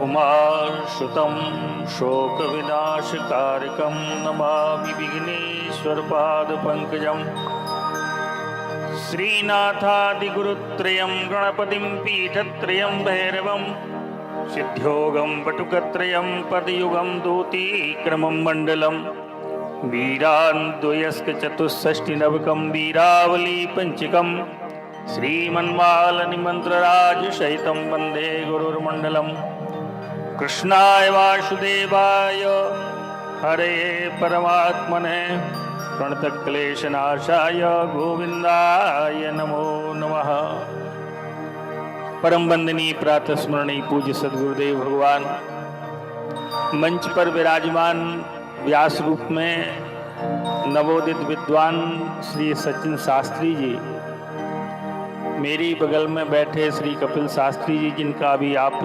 उमाश्रुतं शोकविनाशकारकं नमामि विघ्नेश्वरपादपङ्कजं श्रीनाथादिगुरुत्रयं गणपतिं पीठत्रयं भैरवं सिद्ध्योगं वटुकत्रयं पदयुगं दूतीक्रमं मण्डलं वीरान्द्वयस्कचतुष्षष्टिनवकं वीरावली पञ्चकं श्रीमन्मालनिमन्त्रराजसहितं वन्दे गुरुर्मण्डलम्। कृष्णाय वासुदेवाय हरे परमात्मने प्रणतक्लेशनाशाय गोविंदाय नमो नमः। परम वंदनीय प्रातः स्मरणीय पूज्य सद्गुरुदेव भगवान मंच पर विराजमान व्यास रूप में नवोदित विद्वान श्री सचिन शास्त्री जी, मेरी बगल में बैठे श्री कपिल शास्त्री जी, जिनका भी आप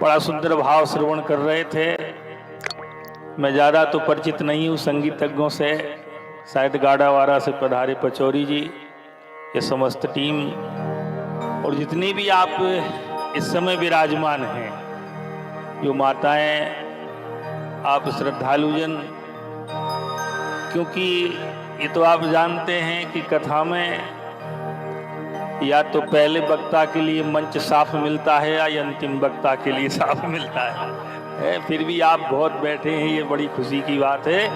बड़ा सुंदर भाव श्रवण कर रहे थे। मैं ज़्यादा तो परिचित नहीं हूँ संगीतज्ञों से, शायद गाड़ावाड़ा से पधारे पचौरी जी, ये समस्त टीम और जितनी भी आप इस समय विराजमान हैं, जो माताएं, आप श्रद्धालुजन, क्योंकि ये तो आप जानते हैं कि कथा में या तो पहले वक्ता के लिए मंच साफ मिलता है या अंतिम वक्ता के लिए साफ मिलता है। फिर भी आप बहुत बैठे हैं, ये बड़ी खुशी की बात है।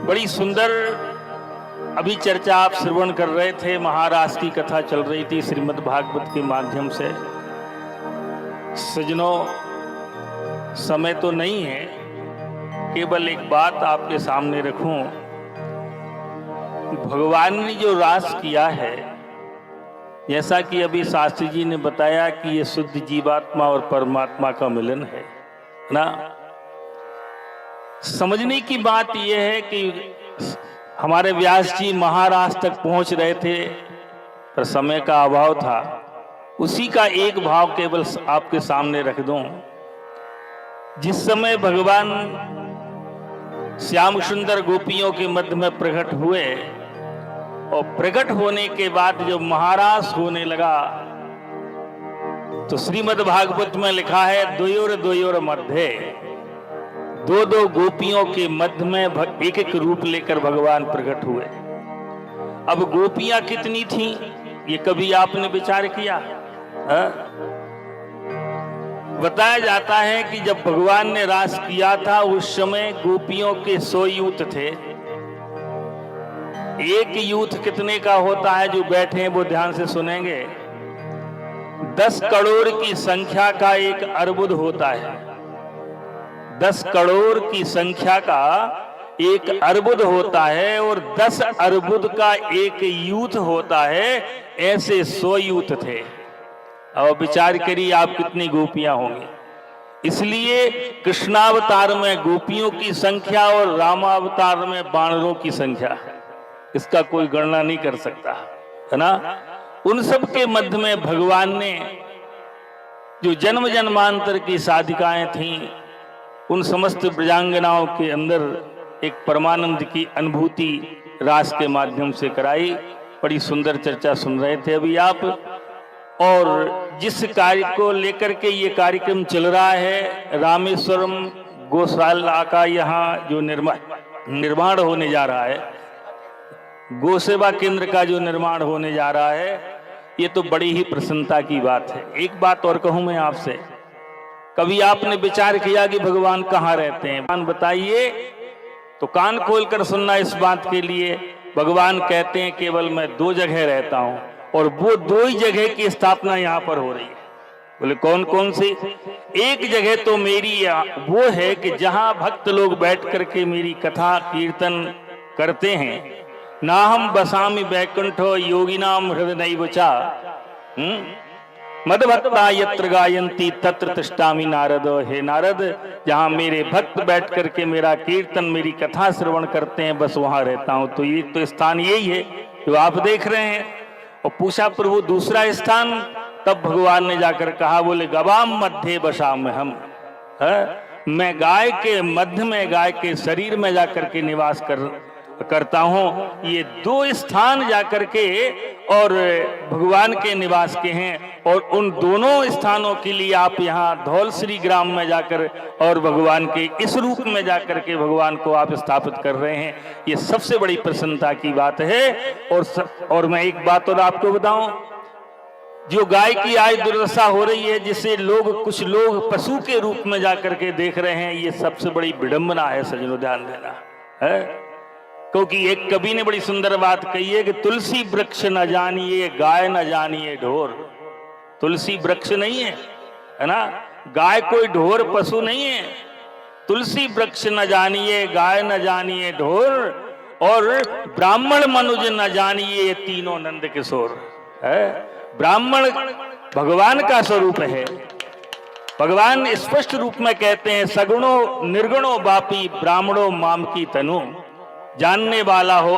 बड़ी सुंदर अभी चर्चा आप श्रवण कर रहे थे, महाराष्ट्र की कथा चल रही थी श्रीमद् भागवत के माध्यम से। सजनों, समय तो नहीं है, केवल एक बात आपके सामने रखूं। भगवान ने जो रास किया है, जैसा कि अभी शास्त्री जी ने बताया कि ये शुद्ध जीवात्मा और परमात्मा का मिलन है ना। समझने की बात यह है कि हमारे व्यास जी महाराष्ट्र तक पहुंच रहे थे, पर समय का अभाव था। उसी का एक भाव केवल आपके सामने रख दूं। जिस समय भगवान श्याम सुंदर गोपियों के मध्य में प्रकट हुए और प्रकट होने के बाद जब महारास होने लगा, तो श्रीमद् भागवत में लिखा है द्वयोर मध्य, दो गोपियों के मध्य में एक एक रूप लेकर भगवान प्रकट हुए। अब गोपियां कितनी थीं, ये कभी आपने विचार किया? बताया जाता है कि जब भगवान ने रास किया था, उस समय गोपियों के 100 यूथ थे। एक यूथ कितने का होता है? जो बैठे हैं वो ध्यान से सुनेंगे। 10 करोड़ की संख्या का एक अर्बुद होता है। 10 करोड़ की संख्या का एक अर्बुद होता है और 10 अर्बुद का एक यूथ होता है। ऐसे 100 यूथ थे। अब विचार करिए आप कितनी गोपियां होंगी। इसलिए कृष्णावतार में गोपियों की संख्या और रामावतार में बानरों की संख्या, इसका कोई गणना नहीं कर सकता, है ना। उन सब के मध्य में भगवान ने जो जन्म जन्मांतर की साधिकाएं थीं, उन समस्त ब्रजांगनाओं के अंदर एक परमानंद की अनुभूति रास के माध्यम से कराई। बड़ी सुंदर चर्चा सुन रहे थे अभी आप। और जिस कार्य को लेकर के ये कार्यक्रम चल रहा है, रामेश्वरम गौशाला का यहाँ जो निर्माण होने जा रहा है, गौ सेवा केंद्र का जो निर्माण होने जा रहा है, ये तो बड़ी ही प्रसन्नता की बात है। एक बात और कहूं मैं आपसे, कभी आपने विचार किया कि भगवान कहाँ रहते हैं? भगवान बताइए, तो कान खोलकर सुनना इस बात के लिए। भगवान कहते हैं केवल मैं 2 जगह रहता हूं, और वो 2 ही जगह की स्थापना यहाँ पर हो रही है। बोले कौन कौन सी? एक जगह तो मेरी वो है कि जहां भक्त लोग बैठ करके मेरी कथा कीर्तन करते हैं। ना हम बसामि बैकुंठो योगिनाम हृदय वचा, मदभक्ता यत्र गायंती तत्र तिष्ठामि नारद। हे नारद, जहां मेरे भक्त बैठ करके मेरा कीर्तन, मेरी कथा श्रवण करते हैं, बस वहां रहता हूं। तो ये तो स्थान यही है जो आप देख रहे हैं। और पूछा प्रभु दूसरा स्थान? तब भगवान ने जाकर कहा, बोले गवाम मध्य बसाम हम, मैं गाय के मध्य में, गाय के शरीर में जाकर के निवास कर करता हूं। ये दो स्थान जाकर के और भगवान के निवास के हैं, और उन दोनों स्थानों के लिए आप यहाँ धौलश्री ग्राम में जाकर और भगवान के इस रूप में जाकर के भगवान को आप स्थापित कर रहे हैं, ये सबसे बड़ी प्रसन्नता की बात है। और मैं एक बात और आपको बताऊं, जो गाय की आज दुर्दशा हो रही है, जिसे कुछ लोग पशु के रूप में जाकर के देख रहे हैं, ये सबसे बड़ी विडंबना है। सज्जनों, ध्यान देना है, क्योंकि एक कवि ने बड़ी सुंदर बात कही है कि तुलसी वृक्ष न जानिए गाय न जानिए ढोर। तुलसी वृक्ष नहीं है ना, गाय कोई ढोर पशु नहीं है। तुलसी वृक्ष न जानिए गाय न जानिए ढोर, और ब्राह्मण मनुज न जानिए ये तीनों नंद किशोर है। ब्राह्मण भगवान का स्वरूप है। भगवान स्पष्ट रूप में कहते हैं, सगुणो निर्गुणो बापी ब्राह्मणो माम की तनु, जानने वाला हो